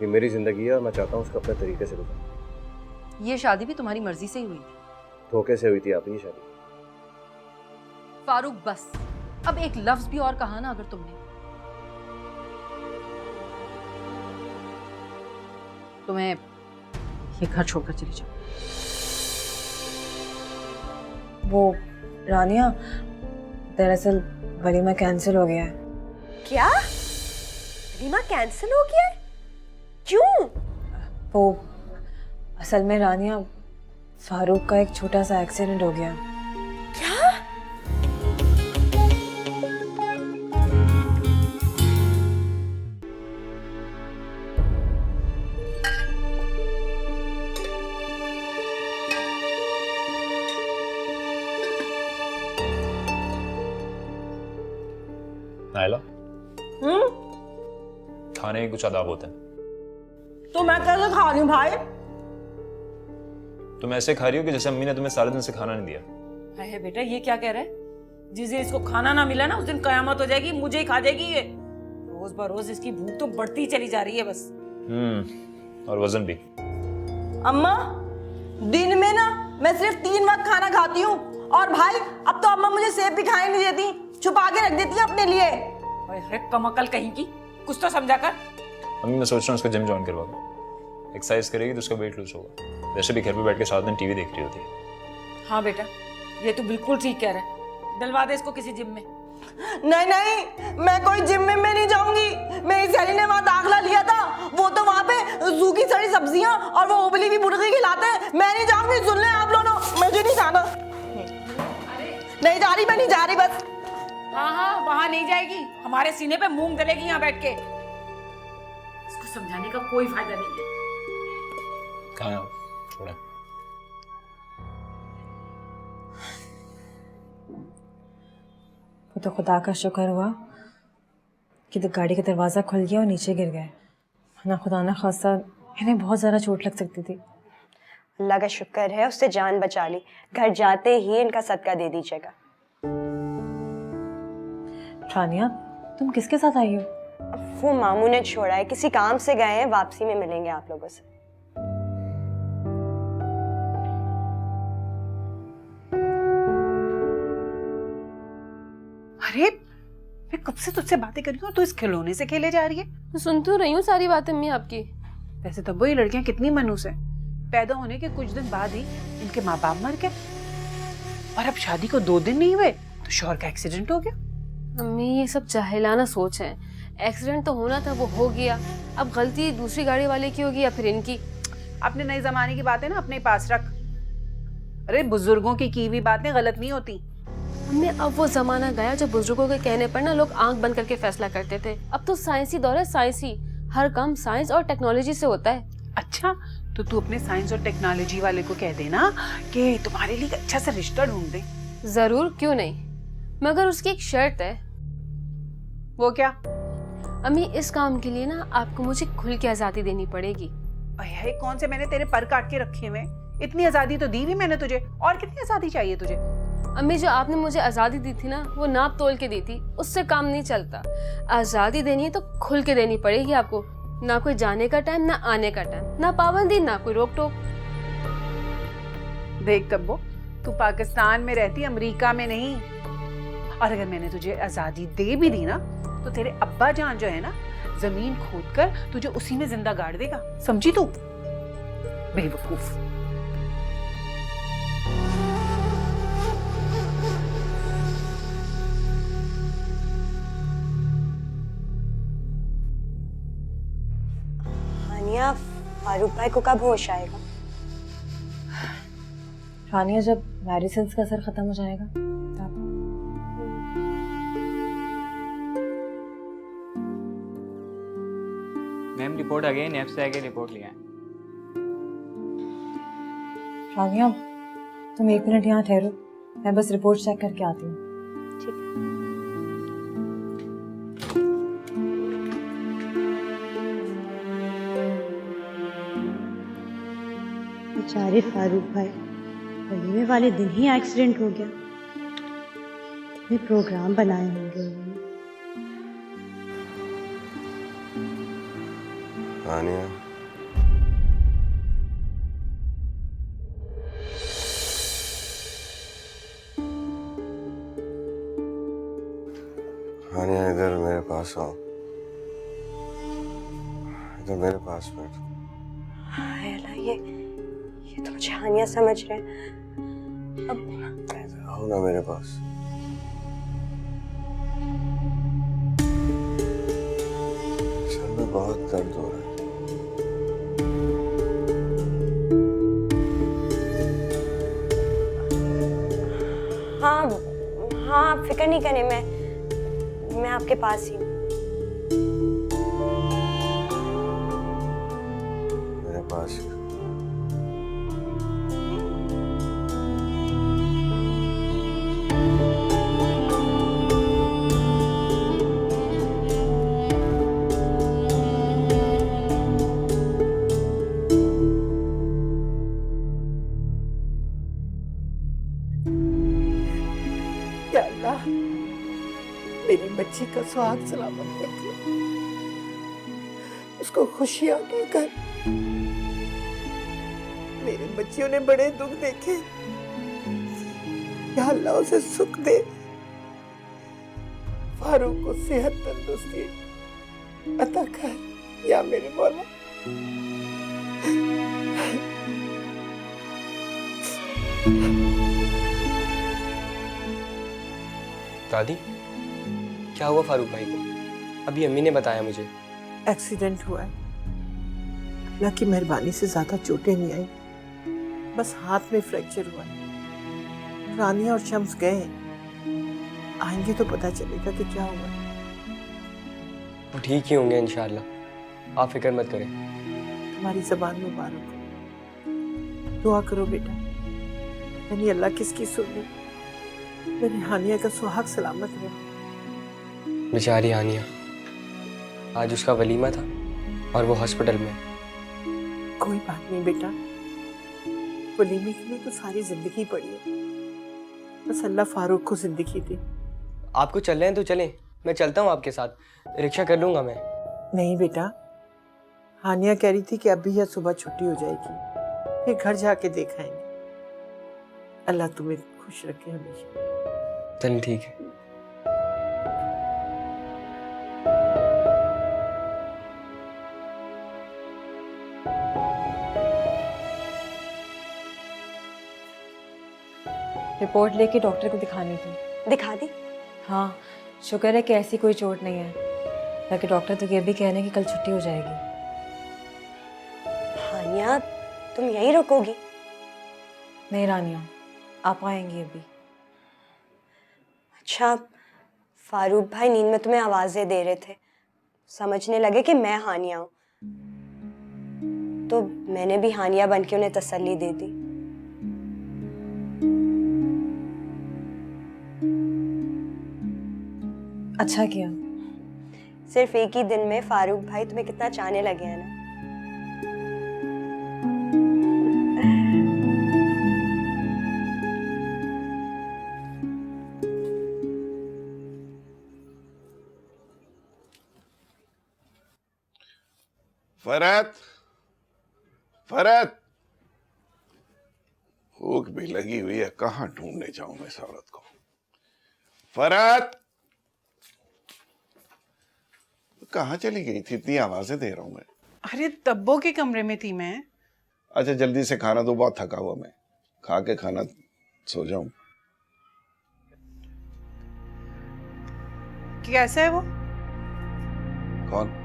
ये मेरी ज़िंदगी है और मैं चाहता हूँ उसको अपने तरीके से गुजारूं। ये शादी भी तुम्हारी मर्जी से ही हुई थी। धोखे से हुई थी आप ये शादी। फारूक बस, अब एक लफ्ज भी और कहा ना अगर तुमने, तुम्हें ये घर छोड़कर चली जाओ। वो रानिया, दरअसल वलीमा कैंसिल हो गया है। क्या? वलीमा कैंसिल हो गया है? क्यों? वो असल में रानिया, फारूक का एक छोटा सा एक्सीडेंट हो गया। क्या? नायला, खाने के कुछ आदाब होते हैं। तो मैं कैसे खा रही हूँ भाई? तुम ऐसे खा रही हो कि जैसे अम्मी ने तुम्हें सारे दिन से खाना नहीं दिया। है बेटा, ये क्या कह रहा है? जिस दिन इसको खाना ना मिला ना उस दिन कयामत हो जाएगी, मुझे ही खा जाएगी ये। रोज बरोज इसकी भूख तो बढ़ती चली जा रही है बस। और वजन भी। अम्मा, दिन में ना मैं सिर्फ 3 वक्त खाना खाती हूँ, और भाई अब तो अम्मा मुझे सेब भी खाने नहीं देती, छुपा के रख देती है अपने लिए। अरे कमअकल कहीं की, कुछ तो समझा कर। अम्मी मैं सोच रहा हूँ उसको जिम ज्वाइन करवा दूँ। एक्सरसाइज करेगी तो उसका वेट लूज होगा। वैसे भी घर पे बैठ के सारा दिन टीवी देख रही होती है। हाँ बेटा, ये तो बिल्कुल ठीक कह रहा है। डलवा दे इसको किसी जिम में। नहीं नहीं, मैं कोई जिम में नहीं जाऊंगी। मेरी सहेली ने वहाँ दाखिला लिया था, वो तो वहाँ पे सूखी सड़ी सब्जियां और वो उबली हुई मुर्गी खिलाते हैं। मैं नहीं जाऊंगी, सुन ले आप लोगों, मुझे नहीं जाना। नहीं जा रही, मैं नहीं जा रही बस। हाँ हाँ, वहां नहीं जाएगी, हमारे सीने पे मूंग दलेगी यहाँ बैठ के। इसको समझाने का कोई फायदा नहीं है। कहाँ है आप? छोड़े। वो तो खुदा का शुक्र हुआ कि तो गाड़ी का दरवाज़ा खुल गया और नीचे गिर गए, ना खुदा ना खास्ता इन्हें बहुत ज़्यादा चोट लग सकती थी। अल्लाह का शुक्र है उससे जान बचा ली। घर जाते ही इनका सदका दे दीजिएगा। रानिया, तुम किसके साथ आई हो? वो मामू ने छोड़ा है, किसी काम से गए हैं, वापसी में मिलेंगे आप लोगों से। अरे मैं कब से तुझसे बातें कर रही हूँ, तू इस खिलौने से खेले जा रही है। सुन तो रही हूँ सारी बातें अम्मी आपकी। वैसे तो वही लड़कियां कितनी मनूस हैं। पैदा होने के कुछ दिन बाद ही इनके माँ बाप मर गए, और अब शादी को 2 दिन नहीं हुए तो शौहर का एक्सीडेंट हो गया। अम्मी ये सब जाहिलाना सोच है। एक्सीडेंट तो होना था, वो हो गया। अब गलती दूसरी गाड़ी वाले की होगी या फिर इनकी। अपने नए जमाने की बातें ना अपने पास रख। अरे बुजुर्गों की हुई बातें गलत नहीं होती। अम्मी अब वो जमाना गया जब बुजुर्गों के कहने पर ना लोग आंख बंद करके फैसला करते थे। अब तो साइंसी दौर है, साइंसी। हर काम साइंस और टेक्नोलॉजी से होता है। अच्छा, तो तू अपने साइंस और टेक्नोलॉजी वाले को कह देना कि तुम्हारे लिए अच्छा सा रिश्ता ढूंढ दे। जरूर, क्यों नहीं, मगर उसकी एक शर्त है। वो क्या? अम्मी इस काम के लिए ना आपको मुझे खुल के आजादी देनी पड़ेगी। अरे कौन से मैंने तेरे पर काट के रखे हुए? इतनी आजादी तो दी भी मैंने तुझे, और कितनी आजादी चाहिए तुझे? अम्मी जो आपने मुझे आजादी दी थी ना, वो नाप तोल के दी थी, उससे काम नहीं चलता। आजादी देनी है तो खुल के देनी पड़ेगी आपको। ना कोई जाने का टाइम, ना आने का टाइम, ना पाबंदी, ना कोई रोक टोक। देख तब्बो, तू पाकिस्तान में रहती, अमेरिका में नहीं। और अगर मैंने तुझे आजादी दे भी दी ना, तो तेरे अब्बा जान जो है ना, जमीन खोद कर तुझे उसी में जिंदा गाड़ देगा। समझी तू? बेवकूफ। हानिया, फारूक भाई को कब होश आएगा? रानिया, जब मेडिसिन का असर खत्म हो जाएगा तब। मैम रिपोर्ट आ गई, नैब से आके रिपोर्ट लिया है। रानिया, तुम 1 मिनट यहाँ ठहरो, मैं बस रिपोर्ट चेक करके आती हूँ। ठीक है। बेचारे फारूक भाई, वलीमे वाले दिन ही एक्सीडेंट हो गया। भी प्रोग्राम बनाए होंगे उन्होंने। हानिया, हानिया इधर मेरे पास आओ, इधर मेरे पास बैठो। अल्लाह, ये तो मुझे हानिया समझ रहे हैं। अब आओ ना मेरे पास। सर में बहुत दर्द हो रहा है। हाँ हाँ, आप फिक्र नहीं करें, मैं आपके पास ही हूँ। मेरे पास ही। या अल्लाह, मेरी बच्ची का सुहाग सलामत रख, उसको खुशियां देकर। मेरी बच्चियों ने बड़े दुख देखे, या अल्लाह उसे सुख दे। फारूक को सेहत तंदुरुस्ती अता कर, या मेरे मौला। दादी, क्या हुआ फारूक भाई को? अभी अम्मी ने बताया मुझे। एक्सीडेंट हुआ है। अल्लाह की मेहरबानी से ज्यादा चोटें नहीं आई, बस हाथ में फ्रैक्चर हुआ है। रानिया और शम्स गए हैं, आएंगे तो पता चलेगा कि क्या हुआ है। वो ठीक ही होंगे इंशाअल्लाह, आप फिक्र मत करें। तुम्हारी जबान मुबारक हो, दुआ करो बेटा। यानी अल्लाह किसकी सुन ली। मेरी हानिया का सुहाग सलामत रहे। बेचारी हानिया, आज उसका वलीमा था और वो हॉस्पिटल में। कोई बात नहीं बेटा, वलीमे के लिए तो सारी जिंदगी पड़ी है। बस अल्लाह फारूक को जिंदगी दे। आपको चल रहे हैं तो चलें, मैं चलता हूँ आपके साथ, रिक्शा कर लूंगा मैं। नहीं बेटा, हानिया कह रही थी कि अभी या सुबह छुट्टी हो जाएगी, फिर घर जाके देखाएंगे। अल्लाह तुम्हें खुश रखे हमेशा। चल ठीक है। रिपोर्ट लेके डॉक्टर को दिखानी थी। दिखा दी? हाँ, शुक्र है कि ऐसी कोई चोट नहीं है, ताकि डॉक्टर तो ये भी कह रहे हैं कि कल छुट्टी हो जाएगी। हानिया, तुम यहीं रुकोगी? नहीं रानिया, आप आएंगी अभी। अच्छा, फारूक भाई नींद में तुम्हें आवाजें दे रहे थे, समझने लगे कि मैं हानिया हूं, तो मैंने भी हानिया बन के उन्हें तसल्ली दे दी। अच्छा किया। सिर्फ एक ही दिन में फारूक भाई तुम्हें कितना चाहने लगे हैं ना। फरहत, फरहत, भूख भी लगी हुई है, कहाँ ढूंढने जाऊं मैं इस औरत को। फरहत, कहाँ चली गई थी? इतनी आवाजें दे रहा हूं मैं। अरे तब्बो के कमरे में थी मैं। अच्छा जल्दी से खाना दो, बहुत थका हुआ मैं, खा के खाना सो जाऊं। कैसा है वो? कौन?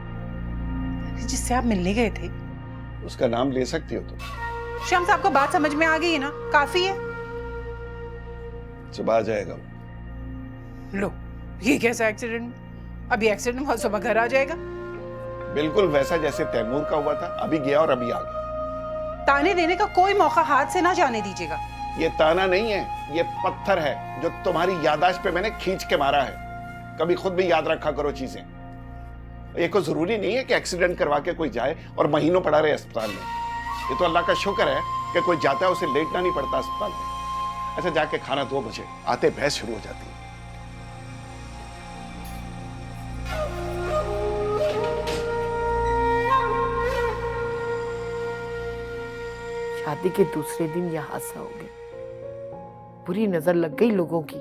जिससे आप मिलने गए थे। उसका नाम ले सकती हो तुम? शम्स, आपको बात समझ में आ गई है ना? काफी है। सुबह आ जाएगा वो। लो, ये कैसा एक्सीडेंट? अभी एक्सीडेंट हुआ, सुबह घर आ जाएगा। बिल्कुल वैसा जैसे तैमूर का हुआ था, अभी गया और अभी आ गया। ताने देने का कोई मौका हाथ से ना जाने दीजिएगा। ये ताना नहीं है, ये पत्थर है जो तुम्हारी याददाश्त पे मैंने खींच के मारा है। कभी खुद भी याद रखा करो चीजें। ये कोई जरूरी नहीं है कि एक्सीडेंट करवा के कोई जाए और महीनों पड़ा रहे अस्पताल में। ये तो अल्लाह का शुक्र है कि कोई जाता है उसे लेटना नहीं पड़ता अस्पताल में। अच्छा जाके खाना 2 बजे, आते बहस शुरू हो जाती है। शादी के दूसरे दिन यह हादसा हो गया। बुरी नजर लग गई लोगों की।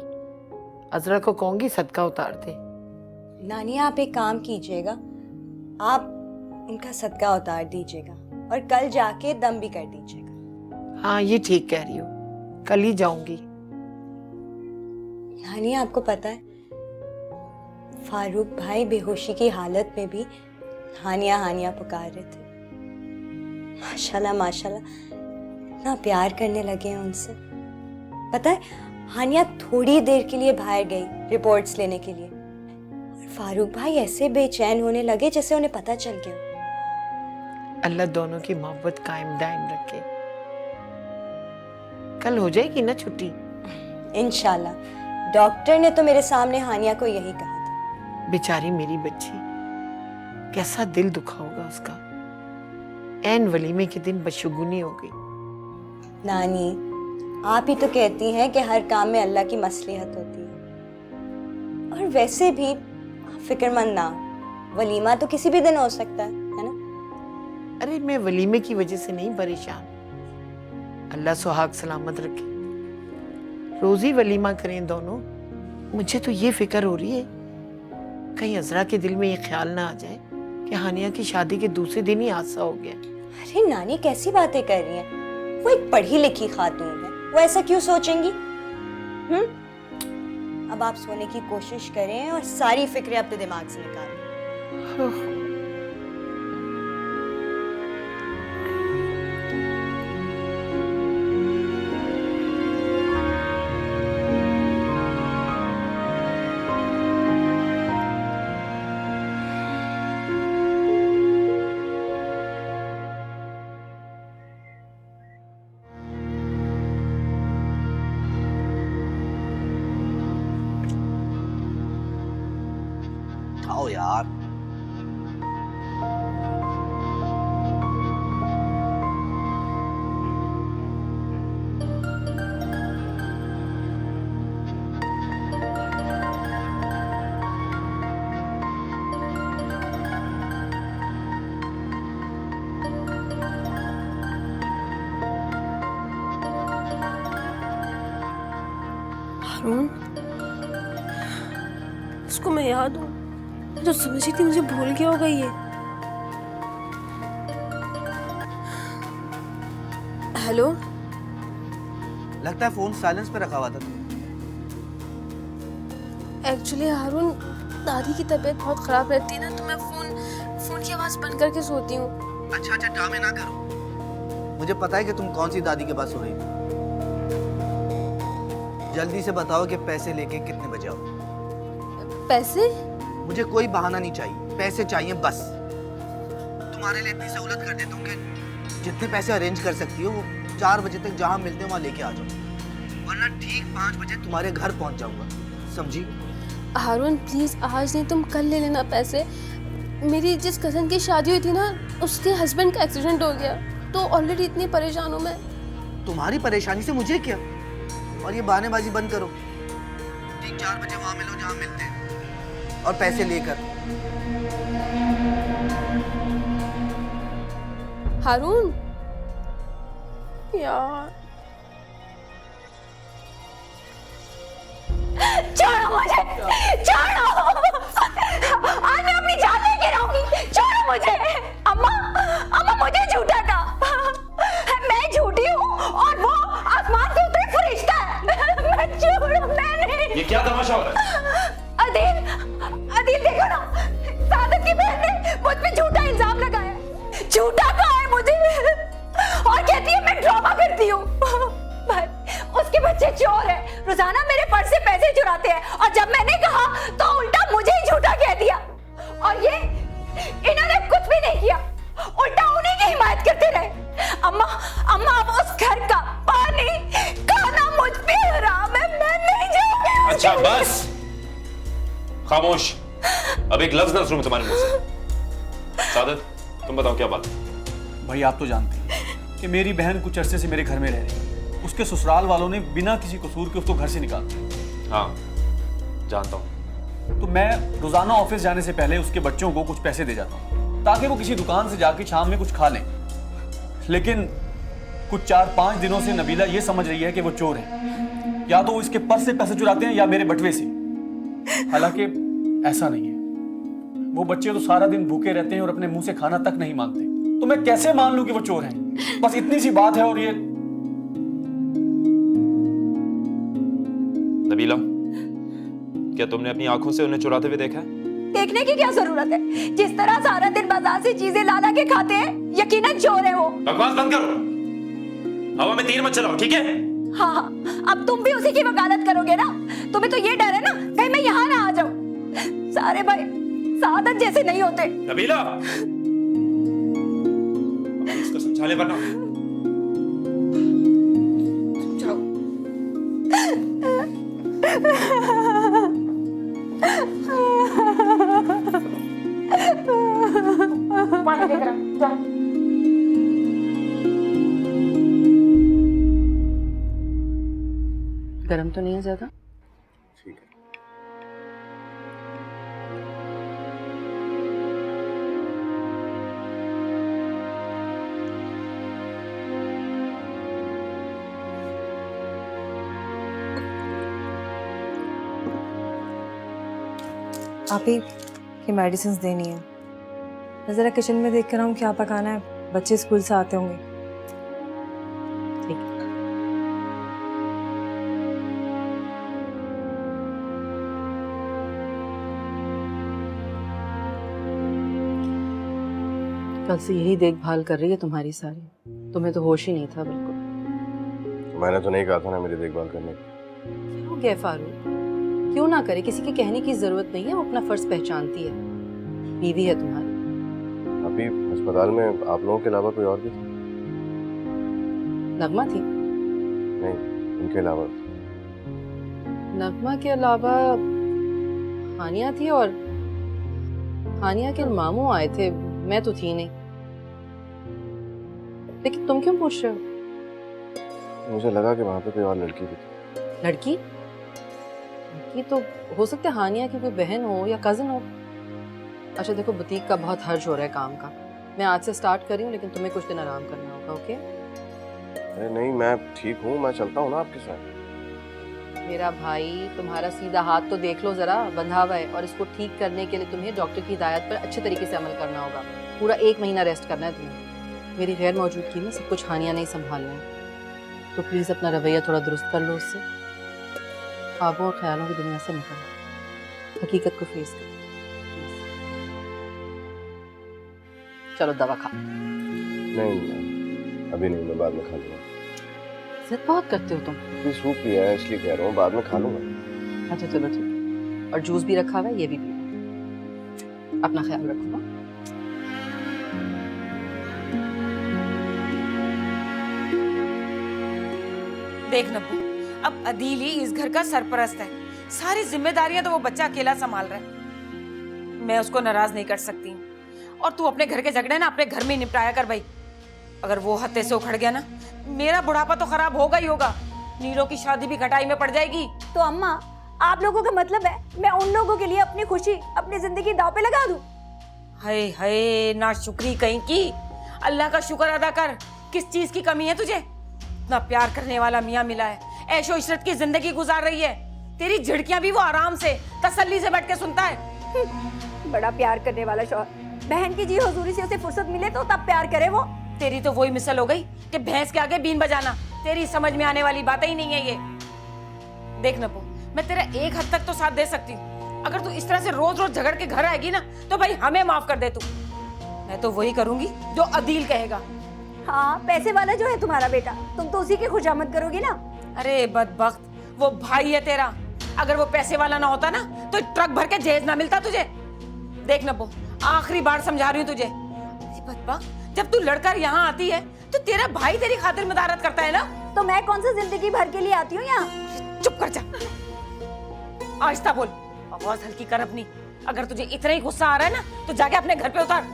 अजरा को कहूंगी सदका उतार दे। नानी आप एक काम कीजिएगा, आप उनका सदका उतार दीजिएगा और कल जाके दम भी कर दीजिएगा। हाँ ये ठीक कह रही हो, कल ही जाऊंगी। नानी आपको पता है फारूक भाई बेहोशी की हालत में भी हानिया हानिया पुकार रहे थे। माशाल्लाह माशाल्लाह इतना प्यार करने लगे हैं उनसे। पता है हानिया थोड़ी देर के लिए बाहर गई रिपोर्ट्स लेने के लिए और फारूक भाई ऐसे बेचैन होने लगे जैसे उन्हें पता चल गया। अल्लाह दोनों की मोहब्बत कायम दायम रखे। कल हो जाएगी ना छुट्टी? इंशाल्लाह। डॉक्टर ने तो मेरे सामने हानिया को यही कहा था। बेचारी मेरी बच्ची, कैसा दिल दुखा होगा उसका। ऐन वलीमे के दिन बदशगुनी हो गई। नानी आप ही तो कहती हैं कि हर काम में अल्लाह की मसलिहत होती है। और वैसे भी आप फिक्रमंद ना, वलीमा तो किसी भी दिन हो सकता है ना? अरे मैं वलीमे की वजह से नहीं परेशान। अल्लाह सुहाग सलामत रखे। रोज ही वलीमा करें दोनों। मुझे तो ये फिक्र हो रही है कहीं अजरा के दिल में ये ख्याल ना आ जाए कि हानिया की शादी के दूसरे दिन ही हादसा हो गया। अरे नानी कैसी बातें कर रही हैं? वो एक पढ़ी लिखी खातून है, वो ऐसा क्यों सोचेंगी? अब आप सोने की कोशिश करें और सारी फिक्रें अपने दिमाग से निकालें। आओ यार। हारून, इसको मैं याद हूँ, जो समझी थी मुझे भूल गया होगा ये। हेलो, लगता है फोन साइलेंस पे रखा हुआ था। एक्चुअली हारून दादी की तबीयत बहुत खराब रहती है ना, तो मैं फोन की आवाज बंद करके सोती हूँ। अच्छा ड्रामे ना करो। मुझे पता है कि तुम कौन सी दादी के पास हो रही हो। जल्दी से बताओ कि पैसे लेके कितने बजे आओ। पैसे? मुझे कोई बहाना नहीं चाहिए, पैसे चाहिए बस। तुम्हारे लिए इतनी सहूलत कर देता हूँ कि जितने पैसे अरेंज कर सकती हो वो 4 बजे तक जहाँ मिलते हो वहाँ लेके आ जाओ, वरना ठीक 5 बजे तुम्हारे घर पहुँच जाऊंगा, समझी? हारून प्लीज आज नहीं, तुम कल ले लेना पैसे। मेरी जिस कजन की शादी हुई थी ना, उसके हस्बैंड का एक्सीडेंट हो गया, तो ऑलरेडी इतनी परेशान हूँ मैं। तुम्हारी परेशानी से मुझे क्या? और ये बहानेबाजी बंद करो। ठीक 4 बजे वहाँ मिलो जहाँ मिलते हैं और पैसे लेकर। हारून यार, छोड़ो मुझे, छोड़ो। आज मैं अपनी जान लेके रहूंगी, छोड़ो मुझे। अम्मा मुझे झूठा कहा, मैं झूठी हूँ और वो आसमान से उतरे फरिश्ता है। मैं छोड़ो, मैंने। ये क्या तमाशा हो रहा है? अदील देखो ना, सादत की बहन ने मुझ पे झूठा इल्जाम लगाया। झूठा कहा है मुझे और कहती है मैं ड्रामा करती हूँ। भाई उसके बच्चे चोर हैं, रोजाना मेरे पर्स से पैसे चुराते हैं, और जब मैंने कहा तो उल्टा मुझे ही झूठा कह दिया। और ये इन्होंने कुछ भी नहीं किया, उल्टा उन्हीं की हिमायत करते रहे। अम्मा अब उस घर का पानी खाना मुझ पे हराम है, मैं नहीं जाऊंगी। अच्छा बस, खामोश। अब एक लफ्ज ना सुनूं तुम्हारे मुंह से। सादत तुम बताओ क्या बात है? भाई आप तो जानते हैं कि मेरी बहन कुछ अरसे से मेरे घर में रह रही है। उसके ससुराल वालों ने बिना किसी कसूर के उसको घर से निकाल दिया। हाँ जानता हूँ। तो मैं रोजाना ऑफिस जाने से पहले उसके बच्चों को कुछ पैसे दे जाता हूँ ताकि वो किसी दुकान से जाके शाम में कुछ खा लें। लेकिन कुछ 4-5 दिनों से नबीला ये समझ रही है कि वो चोर है, या तो वो इसके पर्स से पैसे चुराते हैं या मेरे बटुए से। हालांकि ऐसा नहीं है। वो बच्चे तो सारा दिन भूखे रहते हैं और अपने मुंह से खाना तक नहीं मांगते, तो मैं कैसे मान लूं कि वो चोर हैं? बस इतनी सी बात है। और ये नबीला, क्या तुमने अपनी आंखों से उन्हें चुराते हुए देखा है? देखने की क्या जरूरत है? जिस तरह सारा दिन बाजार से चीजें ला के खाते हैं, यकीनन चोर है वो। बकवास बंद करो, हवा में तीर मत चलाओ, ठीक है? हाँ हाँ, अब तुम भी उसी की वकालत करोगे ना? तुम्हें तो ये डर है ना कहीं मैं यहाँ ना आ जाऊं। सारे भाई सादत जैसे नहीं होते। नबीला, इसको समझा ले वरना। पानी लेकर आ, जा। गरम तो नहीं है ज्यादा? ठीक है। आप ही की मेडिसिन देनी है। मैं ज़रा किचन में देख कर आऊँ क्या पकाना है, बच्चे स्कूल से आते होंगे। ठीक है। कल से यही देखभाल कर रही है तुम्हारी सारी। तुम्हें तो होश ही नहीं था बिल्कुल। मैंने तो नहीं कहा था ना मेरी देखभाल करने की। क्या हो गया फारूक? क्यों ना करे? किसी के कहने की जरूरत नहीं है, वो अपना फर्ज पहचानती है। बीवी है तुम्हारी। अभी अस्पताल में आप लोगों के अलावा कोई और भी था? नगमा थी? नहीं, उनके अलावा। नगमा के अलावा हानिया थी और हानिया के मामू आए थे। मैं तो थी नहीं। लेकिन तुम क्यों पूछ रहे हो? मुझे लगा कि वहां पे कोई और लड़की भी थी। लड़की? लड़की तो हो सकता है हानिया की कोई बहन हो या कजिन हो। अच्छा देखो, बुटीक का बहुत हर्ज हो रहा है काम का। मैं आज से स्टार्ट कर रही हूँ, लेकिन तुम्हें कुछ दिन आराम करना होगा, ओके? अरे नहीं, मैं ठीक हूँ, मैं चलता हूँ ना आपके साथ। मेरा भाई, तुम्हारा सीधा हाथ तो देख लो जरा, बंधा हुआ है, और इसको ठीक करने के लिए तुम्हें डॉक्टर की हिदायत पर अच्छे तरीके से अमल करना होगा। पूरा 1 महीना रेस्ट करना है तुम्हें। मेरी गैर मौजूदगी में सब कुछ हानिया नहीं संभालना है, तो प्लीज़ अपना रवैया थोड़ा दुरुस्त कर लो उससे। ख्वाबों और ख्यालों की दुनिया से निकलो, हकीकत को फेस करो। चलो दवा खा। नहीं, अभी नहीं, मैं बाद में खा लूँगा। जिद बहुत करते हो तुम। अभी सूप पिया है इसलिए कह रहा हूँ, बाद में खा लूँगा। अच्छा चलो ठीक। और जूस भी रखा हुआ है, ये भी पी। अपना ख्याल रखो। देख नब्बू, अब अदील ही इस घर का सरपरस्त है। सारी जिम्मेदारियां तो वो बच्चा अकेला संभाल रहा है। मैं उसको नाराज नहीं कर सकती। और तू अपने घर के झगड़े ना अपने घर में निपटाया कर भाई। अगर वो हत्थे से उखड़ गया ना, मेरा बुढ़ापा तो खराब होगा ही होगा। नीरो की शादी भी खटाई में पड़ जाएगी। तो अम्मा, आप लोगों का मतलब है मैं उन लोगों के लिए अपनी खुशी, अपनी जिंदगी दांव पे लगा दूं? हाय हाय, ना शुक्री कहीं की। अल्लाह का शुक्र अदा कर। किस चीज की कमी है तुझे? इतना प्यार करने वाला मियाँ मिला है, ऐशो इशरत की जिंदगी गुजार रही है। तेरी झिड़कियां भी वो आराम से तसल्ली से बैठ के सुनता है। बड़ा प्यार करने वाला शौहर। बहन की जी हुजूरी से उसे फुर्सत मिले तो तब प्यार करे वो। तेरी तो वही मिसल हो गई कि भैंस के आगे बीन बजाना। तेरी समझ में आने वाली बातें ही नहीं है ये। देख नपो, मैं तेरा एक हद तक तो साथ दे सकती हूँ। अगर तू इस तरह से रोज रोज झगड़ के घर आएगी ना, तो भाई हमें माफ कर दे तू। मैं तो वही करूंगी जो अदील कहेगा। हाँ, पैसे वाला जो है तुम्हारा बेटा, तुम तो उसी की खुशामद करोगी ना। अरे बदबख्त, वो भाई है तेरा। अगर वो पैसे वाला ना होता ना, तो ट्रक भर के जहेज ना मिलता तुझे। देख नब्बो, आखिरी बार समझा रही हूँ तुझे। बदबख्त, जब तू लड़कर यहाँ आती है तो तेरा भाई तेरी खातिर मदारत करता है ना। तो मैं कौन सा जिंदगी भर के लिए आती हूँ यहाँ? चुप कर जा। आहिस्ता बोल, आवाज हल्की कर अपनी। अगर तुझे इतना ही गुस्सा आ रहा है ना, तो जाके अपने घर पे उतार।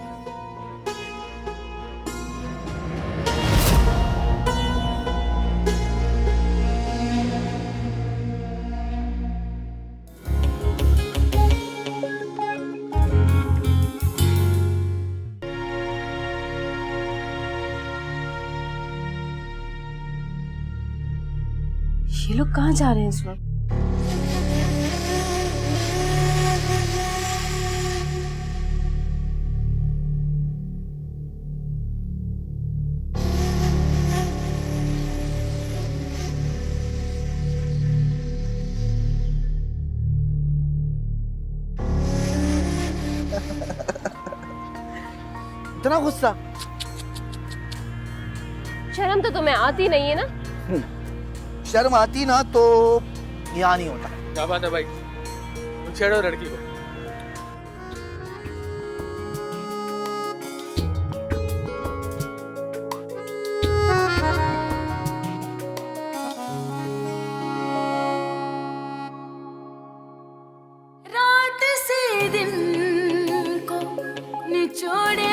ये लोग कहाँ जा रहे हैं इस वक्त? इतना गुस्सा? शर्म तो तुम्हें आती नहीं है ना? शर्म आती ना तो यहाँ नहीं होता। क्या बात है भाई, तुम छेड़ो लड़की को। रात से दिन को निचोड़े